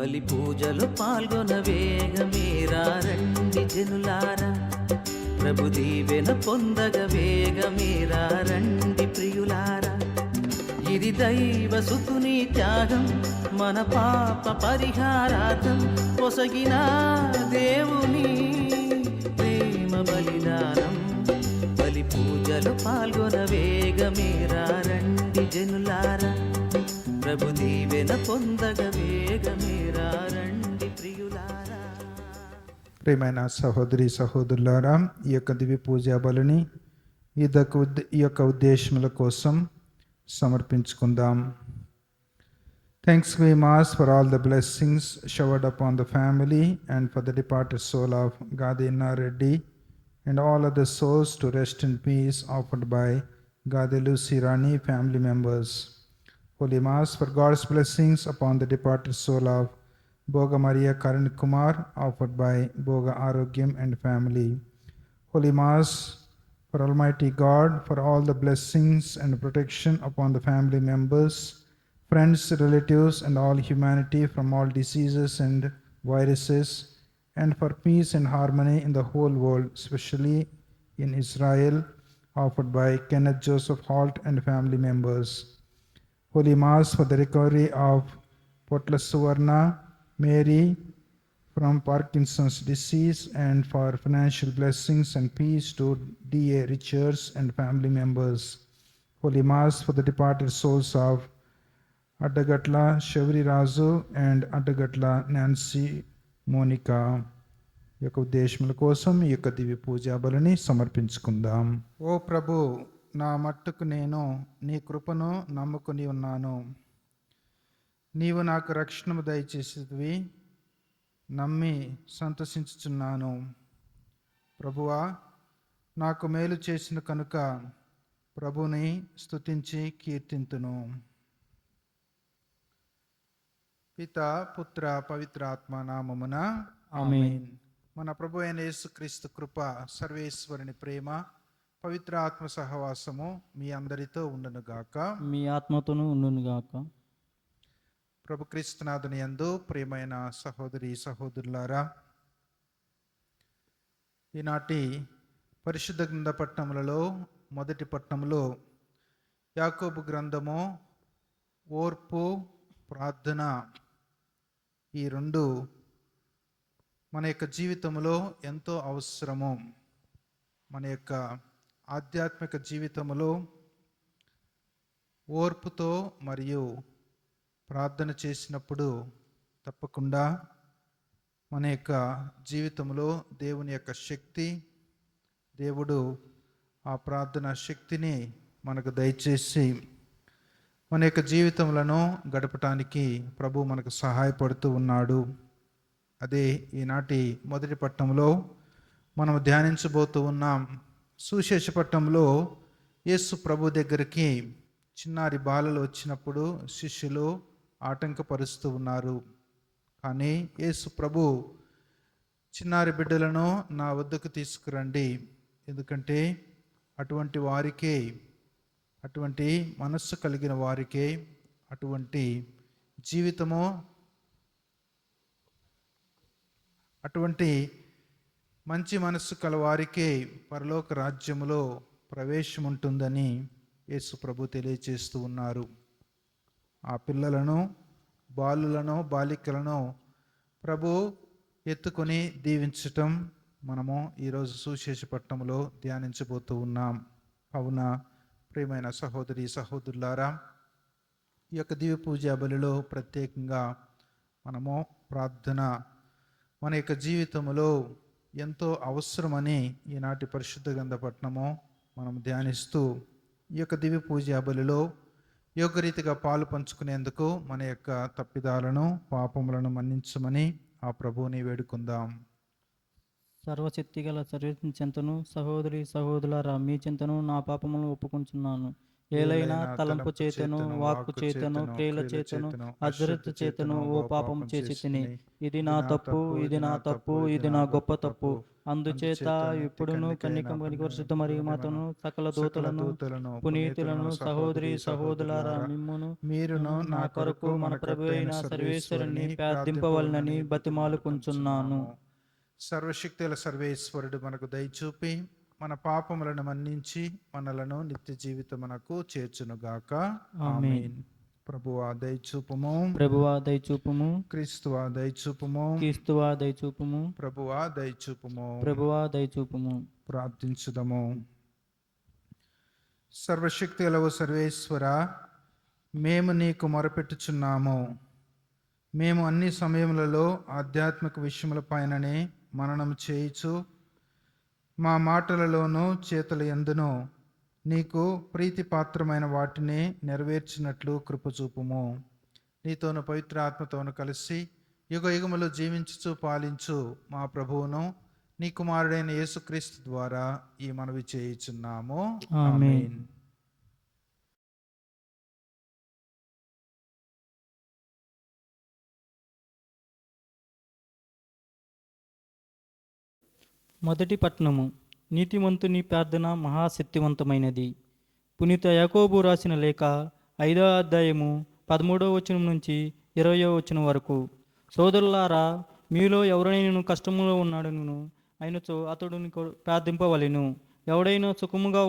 బలి పూజలు పాల్గొన వేగమేరా రండి జనులారా, ప్రభు దీవెన పొందగ వేగమేరా రండి ప్రియులారా. ఇది దైవ సుతుని త్యాగం, మన పాప పరిహారార్థం పొసగిన దేవుని ప్రేమ బలిదానం. బలి పూజలు పాల్గొన వేగమేరా రండి జనులారా, ప్రభు దీవెన పొందగ వేగమేరా రండి ప్రియులారా. ప్రియమైన సహోదరి సహోదరులారా, ఈ యొక్క దివ్య పూజా బలిని ఈ యొక్క ఉద్దేశముల కోసం సమర్పించుకుందాం. Thanks we mass for all the blessings showered upon the family and for the departed soul of Gadina Reddy and all other souls to rest in peace offered by Gadelu Sirani family members. Holy Mass for God's blessings upon the departed soul of Boga Maria Karan Kumar offered by Boga Arogyam and family. Holy Mass for Almighty God for all the blessings and protection upon the family members, friends, relatives and all humanity from all diseases and viruses, and for peace and harmony in the whole world, especially in Israel, offered by Kenneth Joseph Holt and family members. Holy Mass for the recovery of Potla Suvarna Mary from Parkinson's disease and for financial blessings and peace to D.A. Richards and family members. Holy Mass for the departed souls of Adagatla Shavri Razu and Adagatla Nancy Monica. ఈ యొక్క ఉద్దేశముల కోసం ఈ యొక్క దివ్య పూజా బలిని సమర్పించుకుందాం. ఓ ప్రభు, నా మట్టుకు నేను నీ కృపను నమ్ముకుని ఉన్నాను. నీవు నాకు రక్షణము దయచేసేవి నమ్మి సంతోషించుచున్నాను. ప్రభువా, నాకు మేలు చేసిన కనుక ప్రభుని స్తుతించి కీర్తింతును. పిత పుత్ర పవిత్రాత్మ నామమున ఆమేన్. మన ప్రభు అయిన యేసుక్రీస్తు కృప, సర్వేశ్వరుని ప్రేమ, పవిత్ర ఆత్మ సహవాసము మీ అందరితో ఉండునుగాక. మీ ఆత్మతోనూ ఉండునుగాక. ప్రభు క్రీస్తునాథుని యందు ప్రియమైన సహోదరి సహోదరులారా, ఈనాటి పరిశుద్ధ గ్రంథ పట్టణములలో మొదటి పట్టణములో యాకోబు గ్రంథము, ఓర్పు, ప్రార్థన, ఈ రెండు మన యొక్క జీవితంలో ఎంతో అవసరము. మన యొక్క ఆధ్యాత్మిక జీవితంలో ఓర్పుతో మరియు ప్రార్థన చేసినప్పుడు తప్పకుండా మన యొక్క జీవితంలో దేవుని యొక్క శక్తి, దేవుడు ఆ ప్రార్థన శక్తిని మనకు దయచేసి మన యొక్క జీవితములను గడపటానికి ప్రభు మనకు సహాయపడుతూ ఉన్నాడు. అదే ఈనాటి మొదటి పట్టణంలో మనం ధ్యానించబోతూ ఉన్నాం. సువిశేష పట్టణంలో యేసు ప్రభు దగ్గరికి చిన్నారి బాలలు వచ్చినప్పుడు శిష్యులు ఆటంకపరుస్తూ ఉన్నారు. కానీ యేసు ప్రభు చిన్నారి బిడ్డలను నా వద్దకు తీసుకురండి, ఎందుకంటే అటువంటి వారికే, అటువంటి మనస్సు కలిగిన వారికే, అటువంటి జీవితము, అటువంటి మంచి మనస్సు కల వారికే పరలోక రాజ్యములో ప్రవేశం ఉంటుందని యేసు ప్రభు తెలియచేస్తూ ఉన్నారు. ఆ పిల్లలను, బాలులను, బాలికలను ప్రభు ఎత్తుకొని దీవించటం మనము ఈరోజు సువిశేష పట్టణంలో ధ్యానించబోతూ ఉన్నాం. అవున ప్రియమైన సహోదరి సహోదరులారా, ఈ యొక్క దివ్య పూజా బలిలో ప్రత్యేకంగా మనము ప్రార్థన మన యొక్క జీవితంలో ఎంతో అవసరమని ఈనాటి పరిశుద్ధ గ్రంథ పట్టణము మనం ధ్యానిస్తూ ఈ యొక్క దివ్య పూజా బలిలో యోగ్యరీతిగా పాలు పంచుకునేందుకు మన యొక్క తప్పిదాలను, పాపములను మన్నించమని ఆ ప్రభువుని వేడుకుందాం. సర్వశక్తి గల సర్వేశ్వరుని చెంతను, సహోదరి సహోదరులారా, మీ చెంతను నా పాపములను ఒప్పుకొంచున్నాను. ఏలైనా తలంపు చేతను, వాక్కు చేతను, క్రియల చేతను, అశ్రద్ధ చేతను ఓ పాపము చేసి తిని. ఇది నా తప్పు, ఇది నా తప్పు, ఇది నా గొప్ప తప్పు. అందుచేత ఇప్పుడును కన్యక పరిశుద్ధ మరియు మాతను సకల దూతలను పునీతులను సహోదరి సహోదరులారా మిమ్మును మీరును నా కొరకు మన ప్రభు అయిన సర్వేశ్వరుని ప్రార్థింపవలనని బతిమాలుకుంటున్నాను. సర్వశక్తుల సర్వేశ్వరుడు మనకు దయచూపి మన పాపములను మన్నించి మనలను నిత్య జీవితమునకు చేర్చునుగాక. ఆమేన్. ప్రభువా దయచూపుము, ప్రభువా దయచూపుము, క్రీస్తువా దయచూపుము, క్రీస్తువా దయచూపుము, ప్రభువా దయచూపుము. ప్రభువా దయచూపుము. ప్రార్థించుదము. సర్వశక్తులవు సర్వేశ్వర, మేము నీకు మొరపెట్టుచున్నాము. మేము అన్ని సమయములలో ఆధ్యాత్మిక విషయములపైననే మననం చేయుచు మా మాటలలోనూ చేతుల యందును నీకు ప్రీతిపాత్రమైన వాటిని నెరవేర్చినట్లు కృపచూపుము. నీతోను పవిత్ర ఆత్మతోను కలిసి యుగ యుగములు జీవించుచు పాలించు మా ప్రభువును నీ కుమారుడైన యేసుక్రీస్తు ద్వారా ఈ మనవి చేయుచున్నాము. ఆమేన్. మొదటి పట్టణము. నీతిమంతుని ప్రార్థన మహాశక్తివంతమైనది. పునీత యాకోబు రాసిన లేఖ 5వ అధ్యాయము 13వ వచనం నుంచి 20వ వచనం వరకు. సోదరులారా, మీలో ఎవరైనా కష్టములో ఉన్నాడను అయినచో అతడుని ప్రార్థింపవలెను. ఎవడైనా సుఖముగా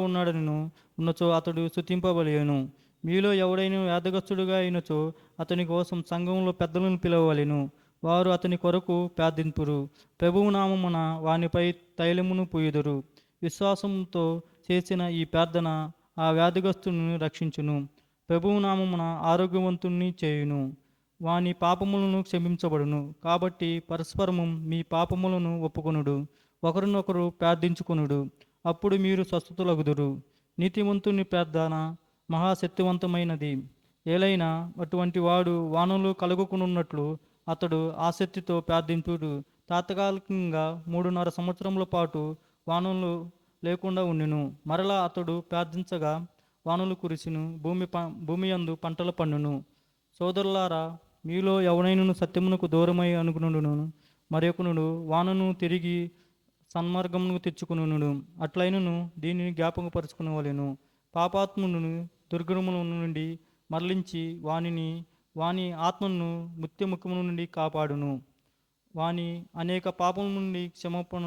ఉన్నచో అతడు స్తుతింపవలెను. మీలో ఎవడైనా వ్యాధగ్రస్తుడుగా అయినచో అతని కోసం సంఘంలో పెద్దలను పిలవవలెను. వారు అతని కొరకు ప్రార్థింపురు. ప్రభువు నామమున వానిపై తైలమును పూయుదురు. విశ్వాసంతో చేసిన ఈ ప్రార్థన ఆ వ్యాధిగ్రస్తుని రక్షించును. ప్రభువు నామమున ఆరోగ్యవంతుణ్ణి చేయును. వాని పాపములను క్షమించబడును. కాబట్టి పరస్పరము మీ పాపములను ఒప్పుకొనుడు, ఒకరినొకరు ప్రార్థించుకొనుడు. అప్పుడు మీరు స్వస్థతలగుదురు. నీతిమంతుని ప్రార్థన మహాశక్తివంతమైనది. ఏలైనా అటువంటి వాడు వానలు కలుగుకున్నట్లు అతడు ఆసక్తితో ప్రార్థించుడు. తాత్కాలికంగా 3.5 సంవత్సరముల పాటు వానలు లేకుండా ఉండును. మరలా అతడు ప్రార్థించగా వానలు కురిసిను, భూమి యందు పంటలు పండును. సోదరులారా, మీలో ఎవరైనా సత్యమునకు దూరమై అనుకునుడును మరొకనుడు వానను తిరిగి సన్మార్గమును తెచ్చుకునుడు. అట్లయినను దీనిని జ్ఞాపకపరుచుకునవలెను. పాపాత్మును దుర్గుణముల నుండి మరలించి వాని ఆత్మను మృత్యుముఖము నుండి కాపాడును. వాని అనేక పాపముల నుండి క్షమాపణ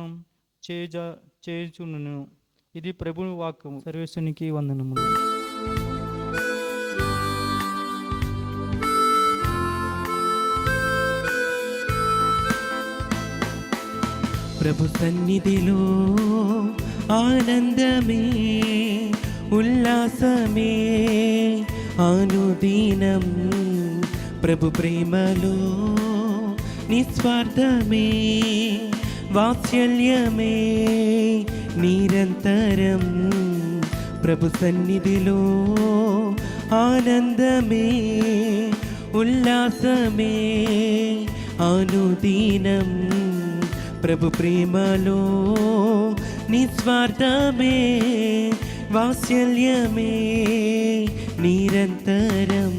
చేయుచును. ఇది ప్రభువు వాక్యము. సర్వేశ్వరునికి వందనములు. ప్రభు సన్నిధిలో ఆనందమే, ఉల్లాసమే అనుదినం. ప్రభు ప్రేమలో నిస్వార్థమే, వాత్సల్యమే నిరంతరం. ప్రభు సన్నిధిలో ఆనందమే, ఉల్లాసమే అనుదినం. ప్రభు ప్రేమలో నిస్వార్థమే, వాత్సల్యమే నిరంతరం.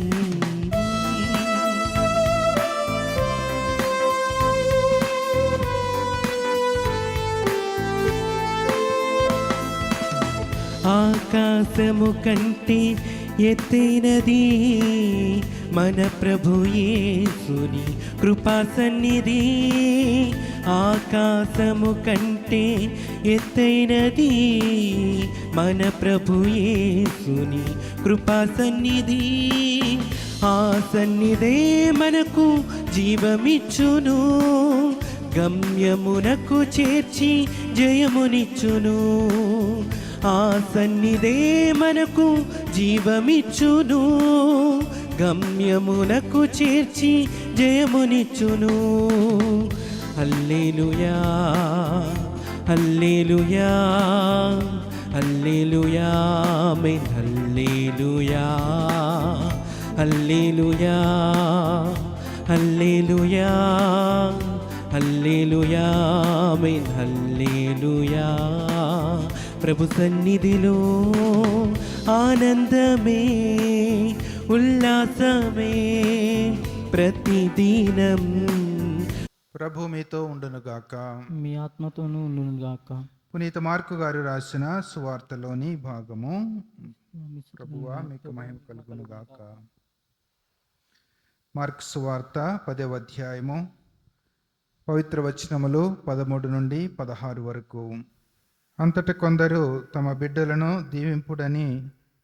ఆకాశము కంటే ఎత్తైనది మన ప్రభు యేసుని కృపా సన్నిధి. ఆకాశము కంటే ఎత్తైనది మన ప్రభు యేసుని కృపా సన్నిధి. ఆ సన్నిధే మనకు జీవమిచ్చును, గమ్యమునకు చేర్చి జయమునిచ్చును. ఆ సన్నిధే మనకు జీవమిచ్చును, గమ్యమునకు చేర్చి జయమునిచ్చును. హల్లెలూయా హల్లెలూయా హల్లెలూయా ఆమేన్. హల్లెలూయా హల్లెలూయా హల్లెలూయా హల్లెలూయా ఆమేన్. హల్లెలూయా ప్రభు సన్నిధిలో ఆనందమే ఉల్లాసమే ప్రతిదినం. ప్రభు మీతో ఉండునుగాక. మీ ఆత్మతోనూ ఉండునుగాక. పునీత మార్కు గారు రాసిన సువార్తలోని భాగము. ప్రభువా మీకు మహిమ కలుగునుగాక. మార్కు సువార్త 10వ అధ్యాయము పవిత్ర వచనములు 13 నుండి 16 వరకు. అంతట కొందరు తమ బిడ్డలను దీవింపుడని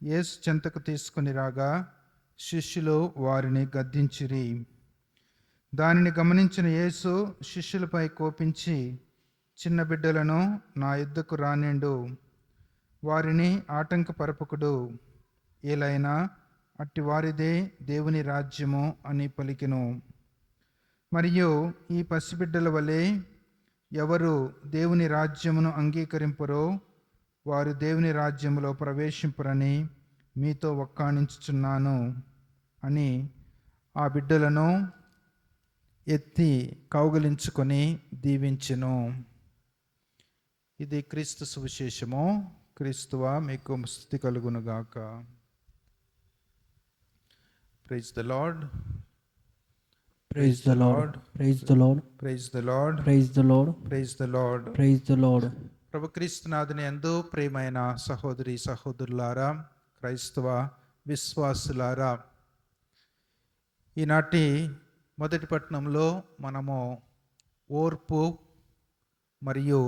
యేసు చెంతకు తీసుకుని రాగా శిష్యులు వారిని గద్దించిరి. దానిని గమనించిన యేసు శిష్యులపై కోపించి, చిన్న బిడ్డలను నా యుద్ధకు రానిండు, వారిని ఆటంకపరపకుడు, ఏలైనా అట్టి వారిదే దేవుని రాజ్యము అని పలికెను. మరియు ఈ పసిబిడ్డల వలె ఎవరు దేవుని రాజ్యమును అంగీకరింపరో వారు దేవుని రాజ్యములో ప్రవేశింపరని మీతో వక్కాణించుచున్నాను అని ఆ బిడ్డలను ఎత్తి కౌగలించుకొని దీవించెను. ఇది క్రీస్తు సువిశేషము. క్రీస్తువా మీకు స్తుతి కలుగునుగాక. Praise the Lord. Praise the Lord. Praise the Lord. Praise the Lord. Praise the Lord. Praise the Lord. Praise the Lord. ప్రభు క్రీస్తునాథుని యందు ప్రియమైన సహోదరి సహోదరులారా, క్రైస్తవ విశ్వాసులారా, ఈనాటి మొదటి పట్టణంలో మనము ఓర్పు మరియు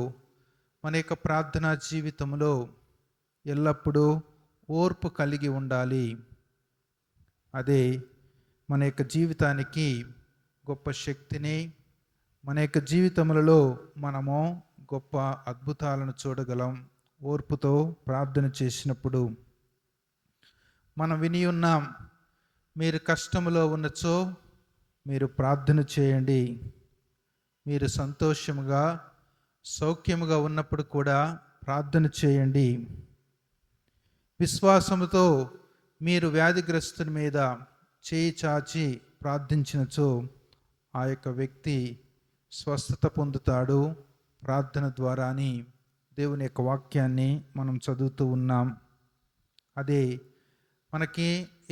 మన యొక్క ప్రార్థనా జీవితంలో ఎల్లప్పుడూ ఓర్పు కలిగి ఉండాలి. అదే మన యొక్క జీవితానికి గొప్ప శక్తిని, మన యొక్క జీవితములలో మనము గొప్ప అద్భుతాలను చూడగలం. ఓర్పుతో ప్రార్థన చేసినప్పుడు మనం విని ఉన్నాం, మీరు కష్టములో ఉన్నచో మీరు ప్రార్థన చేయండి, మీరు సంతోషముగా సౌఖ్యముగా ఉన్నప్పుడు కూడా ప్రార్థన చేయండి. విశ్వాసముతో మీరు వ్యాధిగ్రస్తుని మీద చేయి చాచి ప్రార్థించినచో ఆ యొక్క వ్యక్తి స్వస్థత పొందుతాడు ప్రార్థన ద్వారా అని దేవుని యొక్క వాక్యాన్ని మనం చదువుతూ ఉన్నాం. అదే మనకి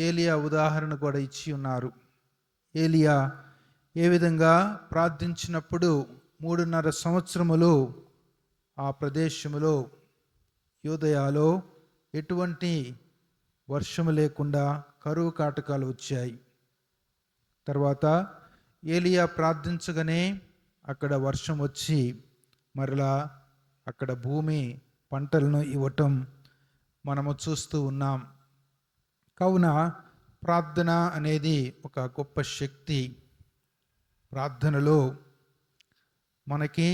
ఏలియా ఉదాహరణ కూడా ఇచ్చి ఉన్నారు. ఏలియా ఏ విధంగా ప్రార్థించినప్పుడు 3.5 సంవత్సరములు ఆ ప్రదేశములో యూదయాలో ఎటువంటి వర్షము లేకుండా కరువు కాటకాలు వచ్చాయి. తర్వాత ఏలియా ప్రార్థించగానే అక్కడ వర్షం వచ్చి మరలా అక్కడ భూమి పంటలను ఇవ్వటం మనము చూస్తూ ఉన్నాం. కావున ప్రార్థన అనేది ఒక గొప్ప శక్తి. ప్రార్థనలో మనకి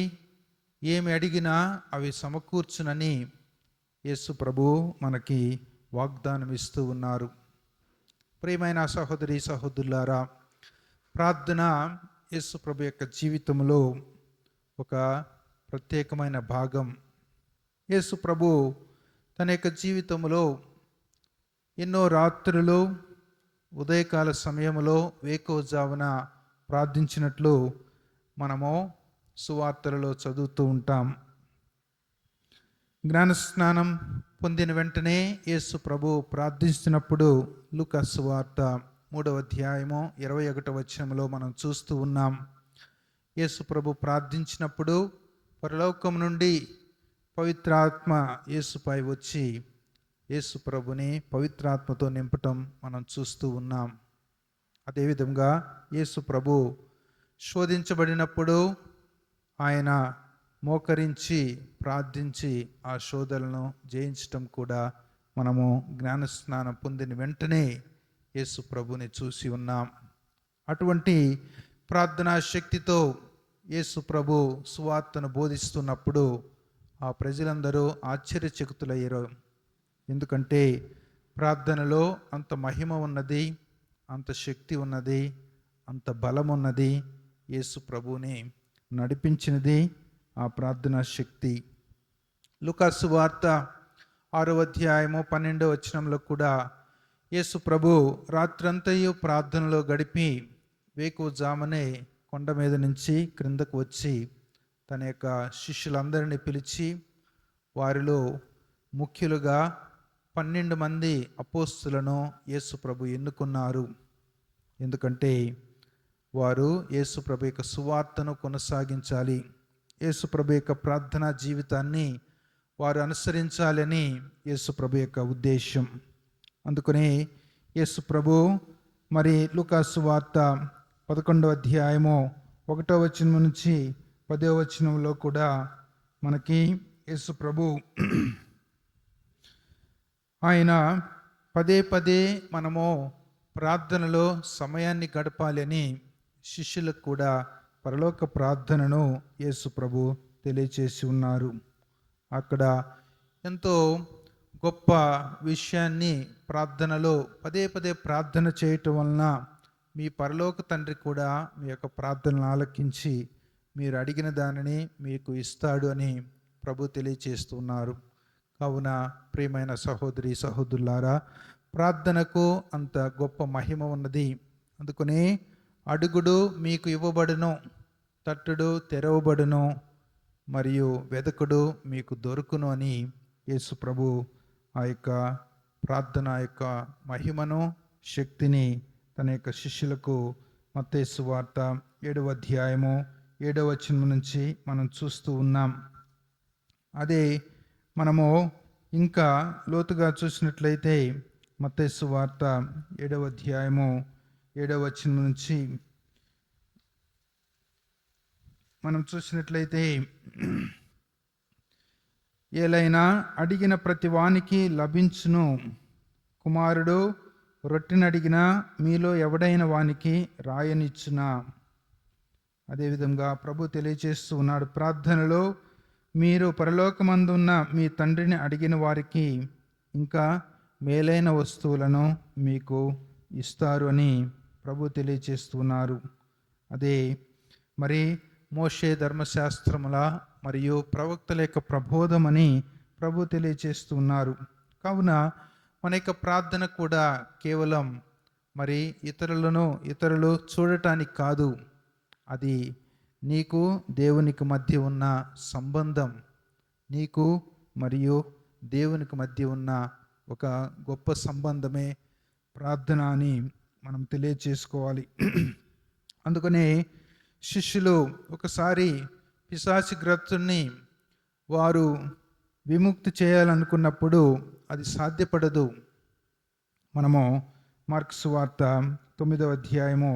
ఏమి అడిగినా అవి సమకూర్చునని యేసు ప్రభు మనకి వాగ్దానం ఇస్తూ ఉన్నారు. ప్రియమైన సహోదరి సహోదరులారా, ప్రార్థన యేసు ప్రభు యొక్క జీవితంలో ఒక ప్రత్యేకమైన భాగం. యేసు ప్రభు తన యొక్క జీవితంలో ఎన్నో రాత్రులు, ఉదయకాల సమయంలో వేకువజామున ప్రార్థించినట్లు మనము సువార్తలలో చదువుతూ ఉంటాం. జ్ఞానస్నానం పొందిన వెంటనే యేసు ప్రభు ప్రార్థిస్తున్నప్పుడు లూకా సువార్త 3వ అధ్యాయము 21వ వచనంలో మనం చూస్తూ ఉన్నాం. యేసు ప్రభు ప్రార్థించినప్పుడు పరలోకం నుండి పవిత్రాత్మ యేసుపై వచ్చి యేసు ప్రభుని పవిత్రాత్మతో నింపటం మనం చూస్తూ ఉన్నాం. అదేవిధంగా యేసు ప్రభు శోధించబడినప్పుడు ఆయన మోకరించి ప్రార్థించి ఆ శోధనలను జయించటం కూడా మనము జ్ఞానస్నానం పొందిన వెంటనే యేసు ప్రభుని చూసి ఉన్నాం. అటువంటి ప్రార్థనా శక్తితో యేసు ప్రభు సువార్తను బోధిస్తున్నప్పుడు ఆ ప్రజలందరూ ఆశ్చర్యచకితులయ్యారు. ఎందుకంటే ప్రార్థనలో అంత మహిమ ఉన్నది, అంత శక్తి ఉన్నది, అంత బలం ఉన్నది. యేసు ప్రభుని నడిపించినది ఆ ప్రార్థనా శక్తి. లూకా సువార్త 6వ అధ్యాయము 12వ వచనంలో కూడా యేసు ప్రభు రాత్రంతయు ప్రార్థనలో గడిపి వేకువజామునే కొండ మీద నుంచి క్రిందకు వచ్చి తన యొక్క శిష్యులందరినీ పిలిచి వారిలో ముఖ్యులుగా 12 మంది అపోస్తులను యేసు ప్రభు ఎన్నుకున్నారు. ఎందుకంటే వారు యేసు ప్రభు యొక్క సువార్తను కొనసాగించాలి, యేసు ప్రభు యొక్క ప్రార్థనా జీవితాన్ని వారు అనుసరించాలని యేసు ప్రభు యొక్క ఉద్దేశం. అందుకని యేసు ప్రభు మరి లూకాసు వార్త 11వ అధ్యాయము 1వ వచనం నుంచి 10వ వచనంలో కూడా మనకి యేసు ప్రభు ఆయన పదే పదే మనము ప్రార్థనలో సమయాన్ని గడపాలి అని శిష్యులకు కూడా పరలోక ప్రార్థనను యేసు ప్రభు తెలియచేసి ఉన్నారు. అక్కడ ఎంతో గొప్ప విషయాన్ని ప్రార్థనలో పదే పదే ప్రార్థన చేయటం వలన మీ పరలోక తండ్రి కూడా మీ యొక్క ప్రార్థనలు ఆలకించి మీరు అడిగిన దానిని మీకు ఇస్తాడు అని ప్రభు తెలియచేస్తున్నారు. కావున ప్రియమైన సహోదరి సహోదరులారా, ప్రార్థనకు అంత గొప్ప మహిమ ఉన్నది. అందుకని అడుగుడు మీకు ఇవ్వబడును, తట్టుడు తెరవబడును, మరియు వెదకుడు మీకు దొరుకును అని యేసు ప్రభు ఆ యొక్క ప్రార్థన యొక్క మహిమను శక్తిని తన యొక్క శిష్యులకు మత్తయి సువార్త 7వ అధ్యాయము 7వ వచనం నుంచి మనం చూస్తూ ఉన్నాం. అదే మనము ఇంకా లోతుగా చూసినట్లయితే మత్తయి సువార్త 7వ అధ్యాయము 7వ వచనం నుంచి మనం చూసినట్లయితే, ఏలైనా అడిగిన ప్రతి వానికి లభించును, కుమారుడు రొట్టెను అడిగినా మీలో ఎవడైన వానికి రాయనిచ్చునా. అదేవిధంగా ప్రభు తెలియజేస్తూ ఉన్నాడు, ప్రార్థనలో మీరు పరలోకమందున్న మీ తండ్రిని అడిగిన వారికి ఇంకా మేలైన వస్తువులను మీకు ఇస్తారు అని ప్రభు తెలియజేస్తున్నారు. అదే మరి మోషే ధర్మశాస్త్రముల మరియు ప్రవక్తల యొక్క ప్రబోధమని ప్రభు తెలియజేస్తున్నారు. కావున మన యొక్క ప్రార్థన కూడా కేవలం మరి ఇతరులు చూడటానికి కాదు, అది నీకు దేవునికి మధ్య ఉన్న సంబంధం, నీకు మరియు దేవునికి మధ్య ఉన్న ఒక గొప్ప సంబంధమే ప్రార్థన అని మనం తెలియచేసుకోవాలి. అందుకనే శిష్యులు ఒకసారి పిశాచిగ్రస్తుని వారు విముక్తి చేయాలనుకున్నప్పుడు అది సాధ్యపడదు. మనము మార్క్స్ వార్త 9వ అధ్యాయము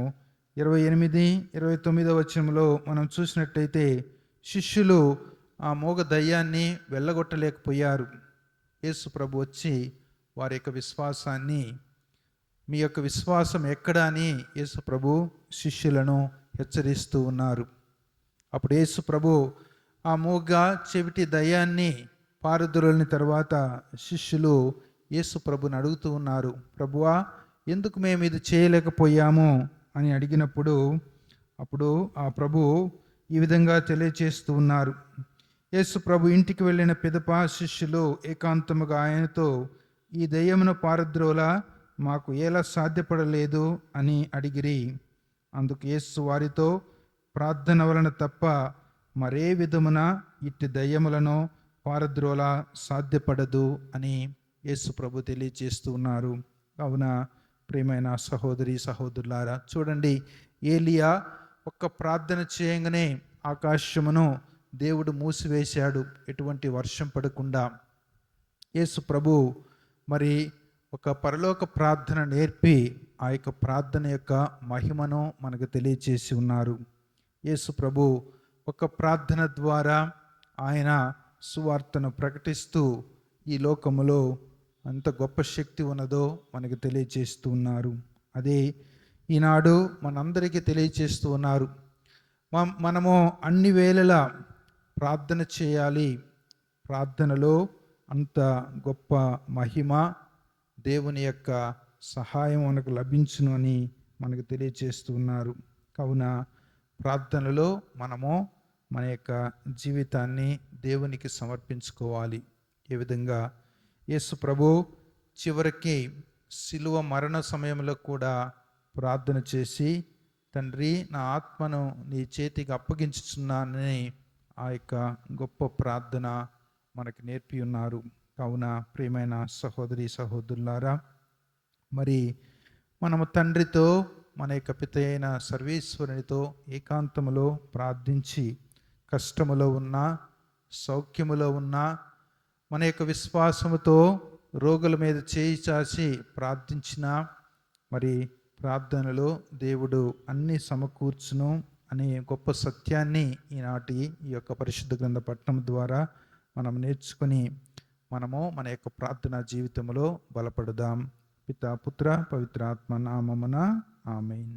28-29 వచనంలో మనం చూసినట్టయితే శిష్యులు ఆ మోగ దయ్యాన్ని వెళ్ళగొట్టలేకపోయారు. యేసు ప్రభు వచ్చి వారి యొక్క విశ్వాసాన్ని, మీ యొక్క విశ్వాసం ఎక్కడ అని యేసు ప్రభు శిష్యులను హెచ్చరిస్తూ ఉన్నారు. అప్పుడు యేసు ప్రభు ఆ మూగ చెవిటి దయ్యాన్ని పారద్రోలిన తర్వాత శిష్యులు యేసు ప్రభుని అడుగుతూ ఉన్నారు, ప్రభువా ఎందుకు మేము ఇది చేయలేకపోయాము అని అడిగినప్పుడు అప్పుడు ఆ ప్రభు ఈ విధంగా తెలియచేస్తూ ఉన్నారు. యేసు ప్రభు ఇంటికి వెళ్ళిన పిదప శిష్యులు ఏకాంతముగా ఆయనతో, ఈ దయ్యమును పారద్రోల మాకు ఎలా సాధ్యపడలేదు అని అడిగిరి. అందుకు యేసు వారితో, ప్రార్థన వలన తప్ప మరే విధమున ఇట్టి దయ్యములను పారద్రోల సాధ్యపడదు అని యేసు ప్రభు తెలియజేస్తూ ఉన్నారు. కావున ప్రియమైన సహోదరి సహోదరులారా, చూడండి, ఏలియా ఒక్క ప్రార్థన చేయగానే ఆకాశమును దేవుడు మూసివేశాడు, ఎటువంటి వర్షం పడకుండా. యేసు ప్రభు మరి ఒక పరలోక ప్రార్థన నేర్పి ఆ యొక్క ప్రార్థన యొక్క మహిమను మనకు తెలియచేసి ఉన్నారు. యేసు ప్రభు ఒక ప్రార్థన ద్వారా ఆయన సువార్తను ప్రకటిస్తూ ఈ లోకములో అంత గొప్ప శక్తి ఉన్నదో మనకు తెలియచేస్తూ ఉన్నారు. అదే ఈనాడు మనందరికీ తెలియచేస్తూ ఉన్నారు. మనము అన్ని వేళలా ప్రార్థన చేయాలి, ప్రార్థనలో అంత గొప్ప మహిమ, దేవుని యొక్క సహాయం మనకు లభించును అని మనకు తెలియచేస్తూ ఉన్నారు. కావున ప్రార్థనలో మనము మన యొక్క జీవితాన్ని దేవునికి సమర్పించుకోవాలి. ఏ విధంగా యేసు ప్రభు చివరికి శిలువ మరణ సమయంలో కూడా ప్రార్థన చేసి, తండ్రి నా ఆత్మను నీ చేతికి అప్పగించుచున్నానని ఆ యొక్క గొప్ప ప్రార్థన మనకు నేర్పి ఉన్నారు. కావున ప్రియమైన సహోదరి సహోదరులారా, మరి మనము తండ్రితో, మన యొక్క పిత అయిన సర్వేశ్వరునితో ఏకాంతములో ప్రార్థించి కష్టములో ఉన్నా, సౌఖ్యములో ఉన్నా, మన యొక్క విశ్వాసముతో రోగుల మీద చేయి చాచి ప్రార్థించిన మరి ప్రార్థనలో దేవుడు అన్ని సమకూర్చును అనే గొప్ప సత్యాన్ని ఈనాటి ఈ యొక్క పరిశుద్ధ గ్రంథ పఠనం ద్వారా మనం నేర్చుకుని మనము మన యొక్క ప్రార్థనా జీవితంలో బలపడుదాం. పితా పుత్ర పవిత్రాత్మ నామమున ఆమేన్.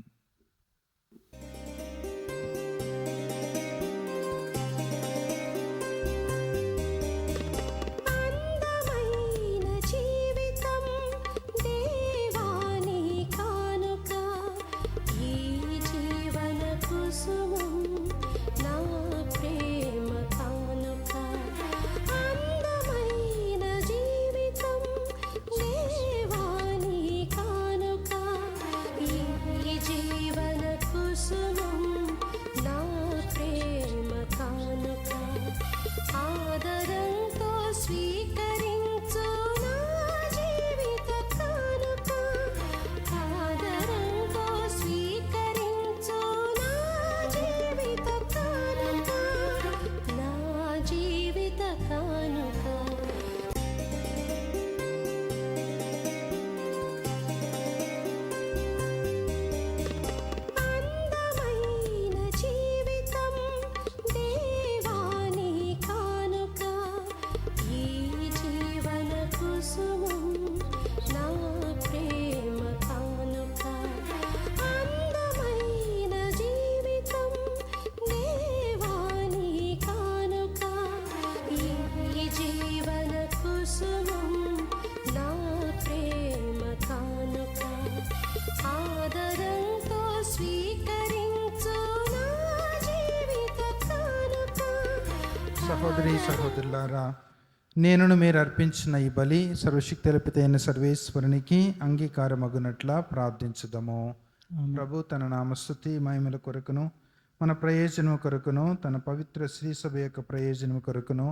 సహోదరి సహోదరులారా, నేనును మీరు అర్పించిన ఈ బలి సర్వశక్తి పిత అయిన సర్వేశ్వరునికి అంగీకారమగునట్లా ప్రార్థించుదాము. ప్రభు తన నామస్తుతి మహిమల కొరకును, మన ప్రయోజనము కొరకును, తన పవిత్ర శ్రీ సభ యొక్క ప్రయోజనము కొరకును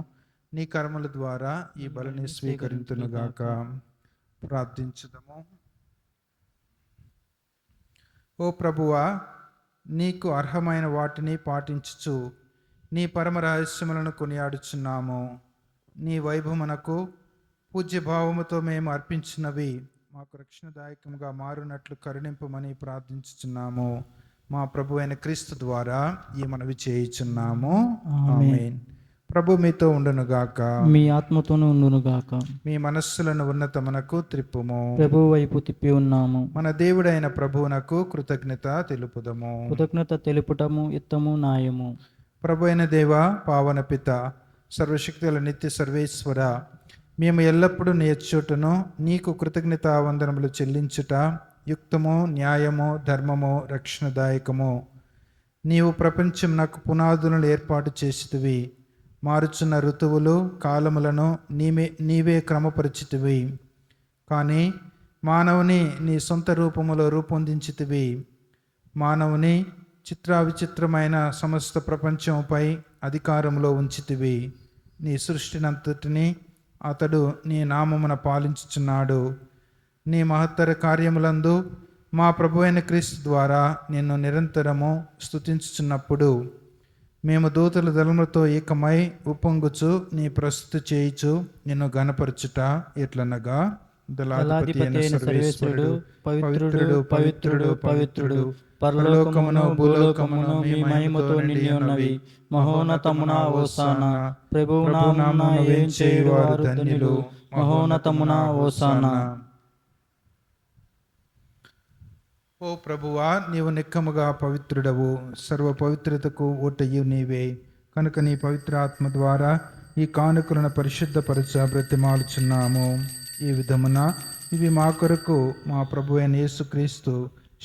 నీ కర్మల ద్వారా ఈ బలిని స్వీకరించునుగాక. ప్రార్థించుదాము. ఓ ప్రభువా, నీకు అర్హమైన వాటిని పాటించుచు నీ పరమ రహస్యములను కొనియాడుచున్నాము. నీ వైభవమునకు పూజ్యభావముతో మేము అర్పించినవి మాకు రక్షణదాయకముగా మారునట్లు కరుణింపమని ప్రార్థించుచున్నాము. మా ప్రభు అయిన క్రీస్తు ద్వారా ఈ మనవి చేయుచున్నాము. ఆమేన్. ప్రభు మీతో ఉండునుగాక, మీ ఆత్మతోనూ ఉండునుగాక. మీ మనస్సులను ఉన్నతమునకు త్రిప్పుము. ప్రభు వైపు తిప్పి ఉన్నాము. మన దేవుడైన ప్రభువునకు కృతజ్ఞత తెలుపుదము. కృతజ్ఞత తెలుపుటము యుత్తము న్యాయము. ప్రభు అయిన దేవ, పావన పిత, సర్వశక్తుల నిత్య సర్వేశ్వర, మేము ఎల్లప్పుడూ నీ ఎచ్చుటను నీకు కృతజ్ఞతా వందనములు చెల్లించుట యుక్తము, న్యాయము, ధర్మము, రక్షణదాయకము. నీవు ప్రపంచం నాకు పునాదులను ఏర్పాటు చేసితివి. మారుచున్న ఋతువులు కాలములను నీవే క్రమపరిచితివి. కానీ మానవుని నీ సొంత రూపములో రూపొందించితివి. మానవుని చిత్రావిచిత్రమైన సమస్త ప్రపంచంపై అధికారంలో ఉంచితివి. నీ సృష్టినంతటిని అతడు నీ నామమున పాలించుచున్నాడు. నీ మహత్తర కార్యములందు మా ప్రభు అయిన క్రీస్తు ద్వారా నిన్ను నిరంతరము స్తుతించుచున్నప్పుడు మేము దూతల దళములతో ఏకమై ఉప్పొంగుచు నీ ప్రస్తుతి చేయుచు నిన్ను గణపరచుట ఎట్లనగా, దళాధిపతి అయిన సర్వేశ్వరుడు పవిత్రుడు పవిత్రుడు పవిత్రుడు, పరలోకమును భూలోకమును మీ మహిమతో నిండి ఉన్నవి. మహోన్నతమున హోసానా. ప్రభువు నామమున వేంచేయువారు ధన్యులు. మహోన్నతమున హోసానా. ఓ ప్రభువా, నీవు నిక్కముగా పవిత్రుడవు. సర్వ పవిత్రతకు ఊటయు నీవే. కనుక నీ పవిత్రాత్మ ద్వారా ఈ కానుకలను పరిశుద్ధపరచ బ్రతిమాలుచున్నాము. ఈ విధమున ఇవి మా కొరకు మా ప్రభు అయిన యేసుక్రీస్తు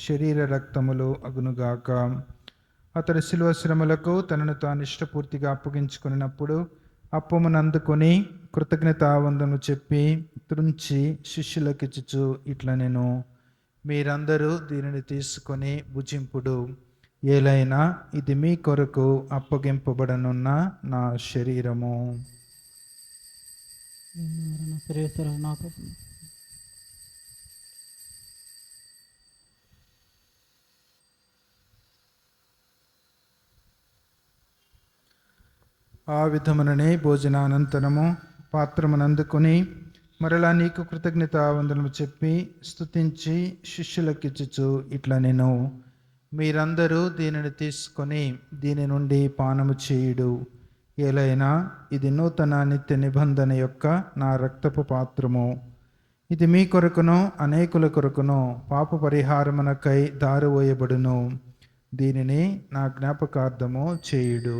శరీర రక్తములు అగునుగాక. అతడు శిలువ శ్రమలకు తనను తాను ఇష్టపూర్తిగా అప్పగించుకున్నప్పుడు అప్పమును అందుకొని కృతజ్ఞతావందనము చెప్పి త్రుంచి శిష్యులకిచ్చుచు ఇట్లా, నేను మీరందరూ దీనిని తీసుకొని భుజింపుడు. ఏలైనా ఇది మీ కొరకు అప్పగింపబడనున్న నా శరీరము. సర్వేశ్వర నాకు ఆ విధముననే భోజనానంతరము పాత్రమునందుకొని మరలా నీకు కృతజ్ఞత వందనము చెప్పి స్తుతించి శిష్యులకిచ్చుచు ఇట్లా నేను మీరందరూ దీనిని తీసుకొని దీని నుండి పానము చేయుడు. ఏలైనా ఇది నూతన నిత్య నిబంధన యొక్క నా రక్తపు పాత్రము. ఇది మీ కొరకును అనేకుల కొరకును పాప పరిహారమునకై దారివేయబడును. దీనిని నా జ్ఞాపకార్థము చేయుడు.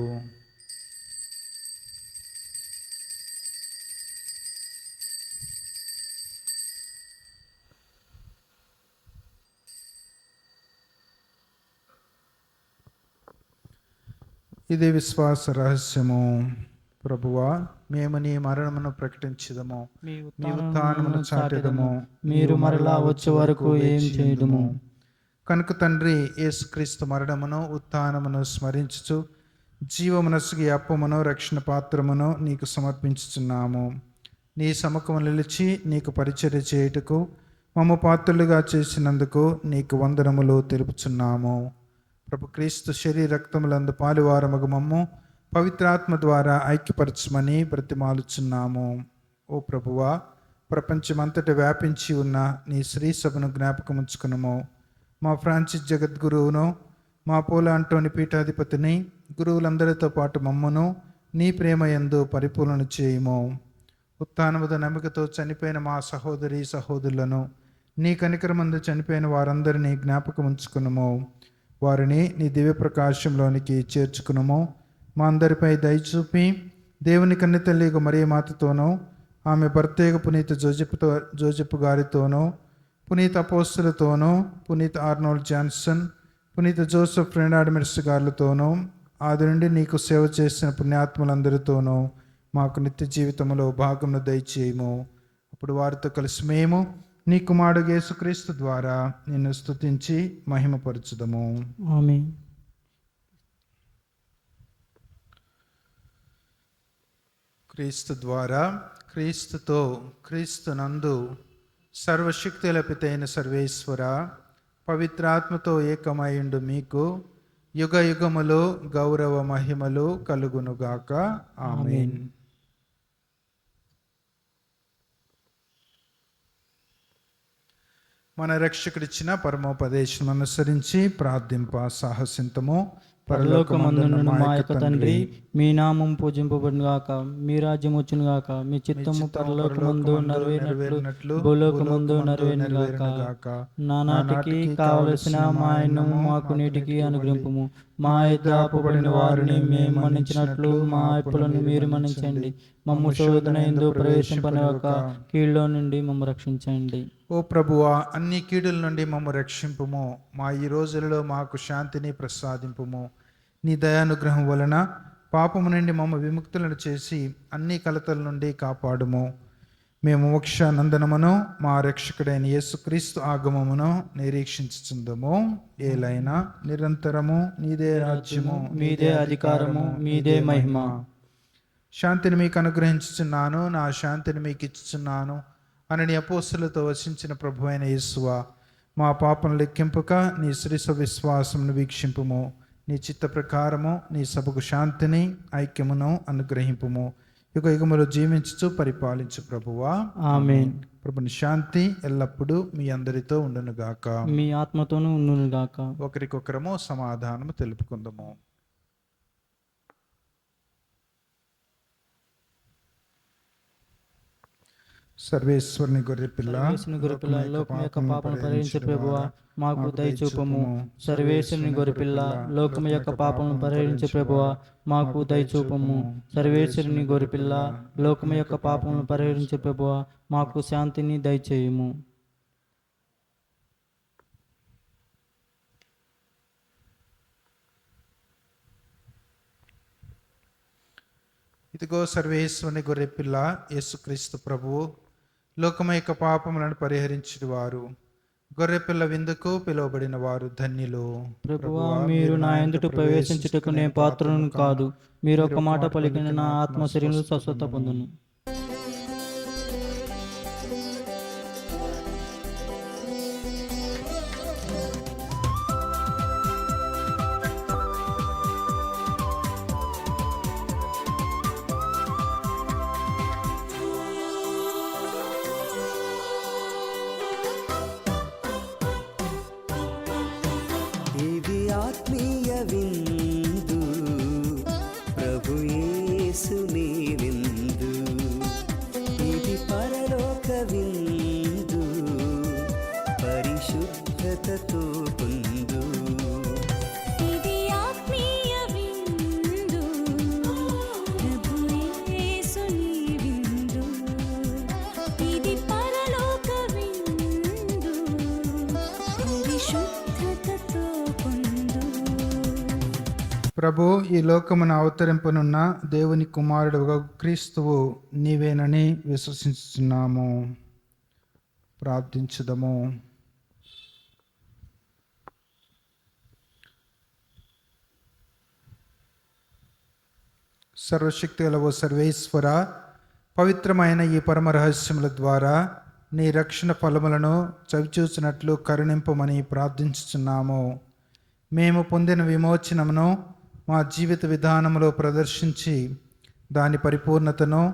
ఇది విశ్వాస రహస్యము. ప్రభువా, మేము నీ మరణమును ప్రకటించదము, మీ నీ ఉత్థానమును చాటెదము, మీరు మరలా వచ్చే వరకు ఏం చేయదుము. కనుక తండ్రి, యేసుక్రీస్తు మరణమును ఉత్థానమును స్మరించుచు జీవమునసుగి అప్పమును రక్షణ పాత్రమును నీకు సమర్పించుచున్నాము. నీ సముఖము నిలిచి నీకు పరిచర్య చేయుటకు మమ్మ పాత్రులుగా చేసినందుకు నీకు వందనములు తెలుపుచున్నాము. ప్రభు క్రీస్తు శరీర రక్తములందు పాలువారమగు మమ్ము పవిత్రాత్మ ద్వారా ఐక్యపరచమని బ్రతిమాలుచున్నాము. ఓ ప్రభువా, ప్రపంచమంతటా వ్యాపించి ఉన్న నీ శ్రీ సభను జ్ఞాపకం ఉంచుకునము. మా ఫ్రాన్సిస్ జగద్గురువును, మా పోల అంటోని పీఠాధిపతిని, గురువులందరితో పాటు మమ్మను నీ ప్రేమ యందు పరిపూర్ణ చేయుము. ఉత్థానముద నమ్మికతో చనిపోయిన మా సహోదరి సహోదరులను, నీ కనికరమందు చనిపోయిన వారందరినీ జ్ఞాపకం ఉంచుకునము. వారిని నీ దివ్య ప్రకాశంలోనికి చేర్చుకునము. మా అందరిపై దయచూపి దేవుని కన్నితల్లిగా మరియ మాతతోనూ, ఆమె భర్తేగ పునీత జోజెప్ గారితోనూ, పునీత అపోస్తులతోనూ, పునీత ఆర్నోల్డ్ జాన్సన్, పునీత జోసెఫ్ రెనార్డ్ మెర్స్ గారులతోనూ, ఆది నుండి నీకు సేవ చేసిన పుణ్యాత్ములందరితోనూ మాకు నిత్య జీవితంలో భాగమును దయచేయము. అప్పుడు వారితో కలిసి మేము నీ కుమారుడు యేసుక్రీస్తు ద్వారా నిన్ను స్తుతించి మహిమపరచుదము. ఆమేన్. క్రీస్తు ద్వారా, క్రీస్తుతో, క్రీస్తునందు సర్వశక్తుల పితైన సర్వేశ్వర, పవిత్రాత్మతో ఏకమైండు మీకు యుగ యుగములో గౌరవ మహిమలు కలుగునుగాక. ఆమేన్. మన రక్షకుడిచ్చిన పరమోపదేశం అనుసరించి ప్రార్థింప సాహసింతము. పరలోకమందున్న మా యొక్క తండ్రి, మీ నామం పూజింపబడును గాక, మీ రాజ్యం వచ్చును గాక, మీ చిత్తము పరలోకమందు నెరవేరినట్లు భూలోకమందు నెరవేరును గాక. నానాటికి కావలసిన మా అన్నము మాకు నేటికి అనుగ్రహింపుము. మా యొద్ద అప్పుబడిన వారిని మేము మన్నించినట్లు మా అప్పులను మీరు మన్నించండి. మమ్ము శోధన యందు ప్రవేశింపనివ్వక కీడులో నుండి మమ్ము రక్షించండి. ఓ ప్రభువా, అన్ని కీడుల నుండి మమ్ము రక్షింపుము. మా ఈ రోజులలో మాకు శాంతిని ప్రసాదింపుము. నీ దయానుగ్రహం వలన పాపము నుండి మమ్మ విముక్తులను చేసి అన్ని కలతల నుండి కాపాడుము. మేము మోక్షానందనమును మా రక్షకుడైన యేసుక్రీస్తు ఆగమమును నిరీక్షించుచుందము. ఏలైనా నిరంతరము నీదే రాజ్యము, మీదే అధికారము, మీదే మహిమ. శాంతిని మీకు అనుగ్రహించుచున్నాను, నా శాంతిని మీకు ఇచ్చుచున్నాను అని నీ అపోస్తలులతో వసించిన ప్రభు అయిన యేసువా, మా పాపను లెక్కింపక నీ శ్రీస విశ్వాసమును వీక్షింపుము. నీ చిత్త ప్రకారము నీ సభకు శాంతిని ఐక్యమును అనుగ్రహింపుము. యుగ యుగములో జీవించుచు పరిపాలించు ప్రభువా. ఆమేన్. ప్రభుని శాంతి ఎల్లప్పుడూ మీ అందరితో ఉండునుగాక. మీ ఆత్మతోనూ ఉండును గాక. ఒకరికొకరము సమాధానము తెలుపుకుందాము. సర్వేశ్వరుని గొర్రెపిల్ల, లోకం యొక్క పాపను పరిహరించు ప్రభువా, మాకు దయచూపము. సర్వేశ్వరుని గొర్రెపిల్ల, లోకం యొక్క పాపను పరిహరించు ప్రభువా, మాకు దయచూపము. సర్వేశ్వరుని గొర్రెపిల్ల, లోకం యొక్క పాపను పరిహరించు ప్రభువా, మాకు శాంతిని దయచేయుము. ఇదిగో సర్వేశ్వరుని గొర్రెపిల్ల, యేసుక్రీస్తు ప్రభువు, లోకము యొక్క పాపములను పరిహరించిన వారు. గొర్రెపిల్ల విందుకు పిలువబడిన వారు ధన్యులు. ప్రభువా, మీరు నా యందుట ప్రవేశించుటకు నేను పాత్రను కాదు. మీరు ఒక మాట పలికిన నా ఆత్మ శరీరం స్వస్థత పొందును. ప్రభు, ఈ లోకమును అవతరింపనున్న దేవుని కుమారుడు క్రీస్తువు నీవేనని విశ్వసిస్తున్నాము. ప్రార్థించుదము. సర్వశక్తి గల ఓ సర్వేశ్వర, పవిత్రమైన ఈ పరమ రహస్యముల ద్వారా నీ రక్షణ ఫలములను చవిచూసినట్లు కరుణింపమని ప్రార్థించుచున్నాము. మేము పొందిన విమోచనమును మా జీవిత విధానంలో ప్రదర్శించి దాని పరిపూర్ణతను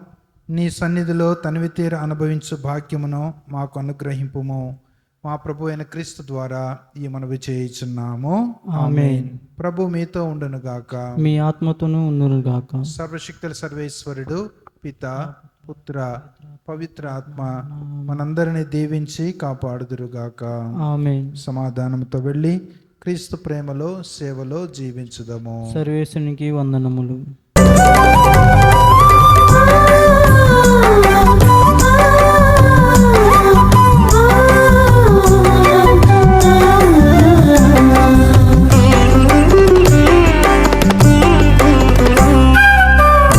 నీ సన్నిధిలో తనివితీర అనుభవించు భాగ్యమును మాకు అనుగ్రహింపుము. మా ప్రభు అయిన క్రీస్తు ద్వారా ఈ మనవి చేయుచున్నాము. ఆమేన్. ప్రభు మీతో ఉండును గాక. మీ ఆత్మతోనూ ఉండును గాక. సర్వశక్తుల సర్వేశ్వరుడు పిత, పుత్ర, పవిత్ర ఆత్మ మనందరినీ దీవించి కాపాడుదురుగాక. ఆమేన్. సమాధానంతో వెళ్ళి క్రీస్తు ప్రేమలో సేవలో జీవించుదము. సర్వేశ్వరునికి వందనములు.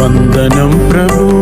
వందనం ప్రభు,